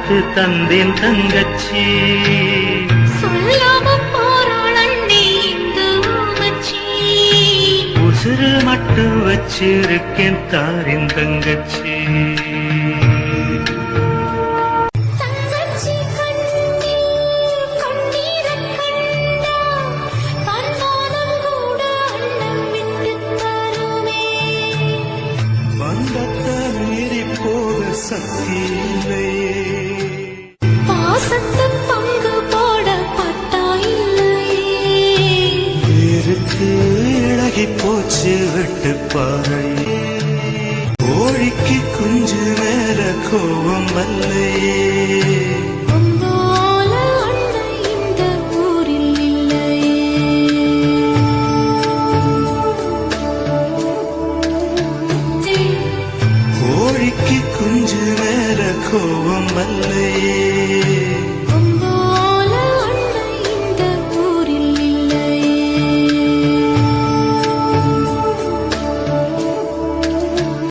பார்த்து தந்தேன் தங்கச்சி. சொல்லாம போறாள் அண்ணே இந்த ஊமச்சி. உசுறு மட்டும் வச்சிருக்கேன் தாரின் தங்கச்சி. சக்தி இல்லையே, பாசத்தை பங்கு போட பட்டா இல்லையே, இருக்கு இழகி போச்சு விட்டு பாறையே, கோழிக்கு குஞ்சு மேல கோபம் அல்லையே, உங்களால அண்ணன் இந்த ஊரில் இல்லையே. கோழிக்கு குஞ்சு மேல கோபம் அல்லையே.